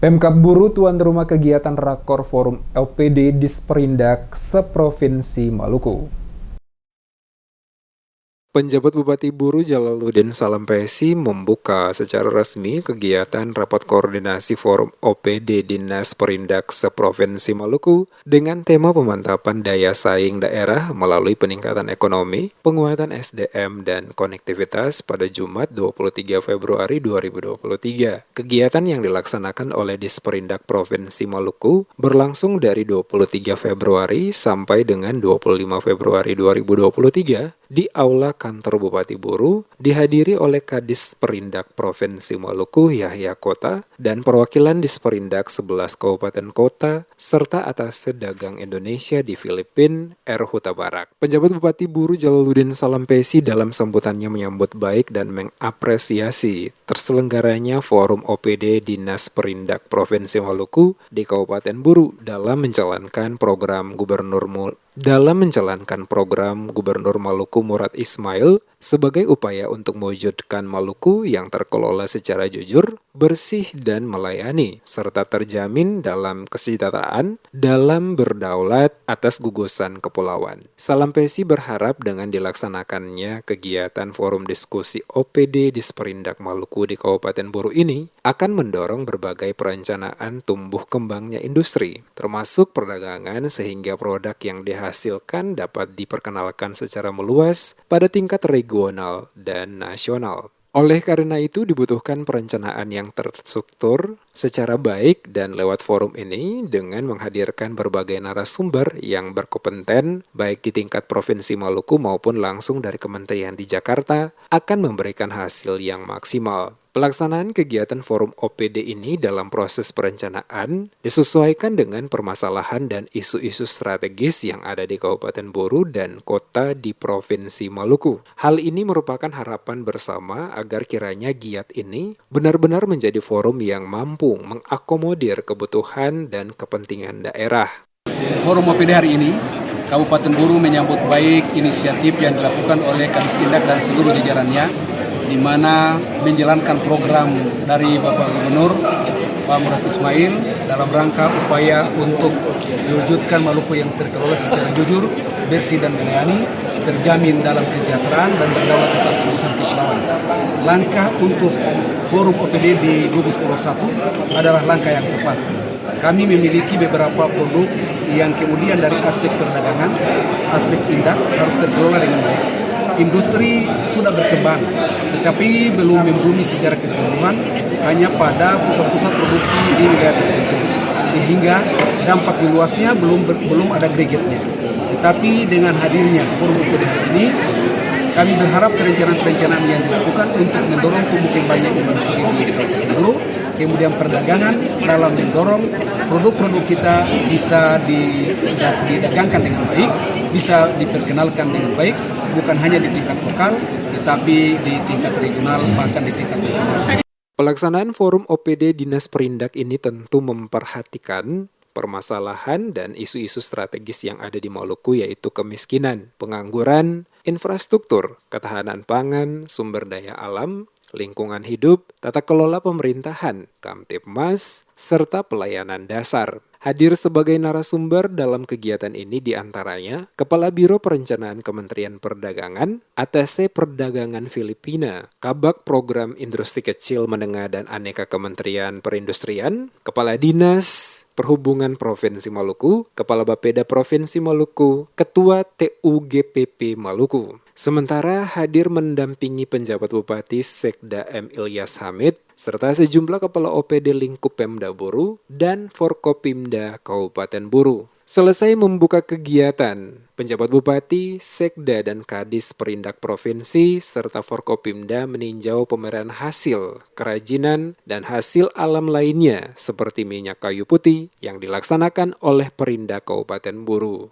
Pemkab Buru tuan rumah kegiatan Rakor Forum OPD Disperindak seprovinsi Maluku. Penjabat Bupati Buru Jalaluddin Salampesi membuka secara resmi kegiatan Rapat Koordinasi Forum OPD Dinas Perindak seprovinsi Maluku dengan tema pemantapan daya saing daerah melalui peningkatan ekonomi, penguatan SDM, dan konektivitas pada Jumat 23 Februari 2023. Kegiatan yang dilaksanakan oleh Disperindak Provinsi Maluku berlangsung dari 23 Februari sampai dengan 25 Februari 2023 di Aula Kantor Bupati Buru, dihadiri oleh Kadis Perindak Provinsi Maluku Yahya Kota dan perwakilan Disperindak 11 Kabupaten Kota serta Atase Dagang Indonesia di Filipina R. Huta Barat. Penjabat Bupati Buru Jalaluddin Salampesi dalam sambutannya menyambut baik dan mengapresiasi terselenggaranya Forum OPD Dinas Perindak Provinsi Maluku di Kabupaten Buru dalam menjalankan program Gubernur Maluku Murad Ismail sebagai upaya untuk mewujudkan Maluku yang terkelola secara jujur, bersih, dan melayani, serta terjamin dalam kesejahteraan dalam berdaulat atas gugusan kepulauan. Salampesi berharap dengan dilaksanakannya kegiatan forum diskusi OPD Disperindak Maluku di Kabupaten Buru ini akan mendorong berbagai perencanaan tumbuh kembangnya industri, termasuk perdagangan sehingga produk yang dihasilkan dapat diperkenalkan secara meluas pada tingkat regional dan nasional. Oleh karena itu dibutuhkan perencanaan yang terstruktur secara baik dan lewat forum ini dengan menghadirkan berbagai narasumber yang berkompeten baik di tingkat Provinsi Maluku maupun langsung dari kementerian di Jakarta akan memberikan hasil yang maksimal. Pelaksanaan kegiatan forum OPD ini dalam proses perencanaan disesuaikan dengan permasalahan dan isu-isu strategis yang ada di Kabupaten Buru dan kota di Provinsi Maluku. Hal ini merupakan harapan bersama agar kiranya giat ini benar-benar menjadi forum yang mampu mengakomodir kebutuhan dan kepentingan daerah. Forum OPD hari ini, Kabupaten Buru menyambut baik inisiatif yang dilakukan oleh Kadistindak dan seluruh jajarannya, di mana menjalankan program dari Bapak Gubernur Pak Murad Ismail dalam rangka upaya untuk mewujudkan Maluku yang terkelola secara jujur, bersih dan melayani, terjamin dalam kesejahteraan dan berdaulat atas gugusan kepulauan. Langkah untuk forum OPD di Gugus Pulau 1 adalah langkah yang tepat. Kami memiliki beberapa produk yang kemudian dari aspek perdagangan, aspek tindak harus terkelola dengan baik. Industri sudah berkembang, tetapi belum membumi secara keseluruhan hanya pada pusat-pusat produksi di wilayah tertentu, sehingga dampak luasnya belum ada gregetnya. Tetapi dengan hadirnya forum OPD hari ini, kami berharap perencanaan-perencanaan yang dilakukan untuk mendorong tumbuh kembangnya industri di Kabupaten Buru, kemudian perdagangan dalam mendorong produk-produk kita bisa didagangkan dengan baik, bisa diperkenalkan dengan baik, bukan hanya di tingkat lokal, tetapi di tingkat regional, bahkan di tingkat nasional. Pelaksanaan forum OPD Dinas Perindak ini tentu memperhatikan permasalahan dan isu-isu strategis yang ada di Maluku, yaitu kemiskinan, pengangguran, infrastruktur, ketahanan pangan, sumber daya alam, lingkungan hidup, tata kelola pemerintahan, Kamtibmas, serta pelayanan dasar. Hadir sebagai narasumber dalam kegiatan ini diantaranya Kepala Biro Perencanaan Kementerian Perdagangan, Atase Perdagangan Filipina, Kabak Program Industri Kecil Menengah dan Aneka Kementerian Perindustrian, Kepala Dinas Perhubungan Provinsi Maluku, Kepala Bapeda Provinsi Maluku, Ketua TUGPP Maluku. Sementara hadir mendampingi penjabat Bupati Sekda M. Ilyas Hamid, serta sejumlah kepala OPD lingkup Pemda Buru dan Forkopimda Kabupaten Buru. Selesai membuka kegiatan, penjabat Bupati, Sekda, dan Kadis Perindak Provinsi serta Forkopimda meninjau pameran hasil, kerajinan, dan hasil alam lainnya seperti minyak kayu putih yang dilaksanakan oleh Perindak Kabupaten Buru.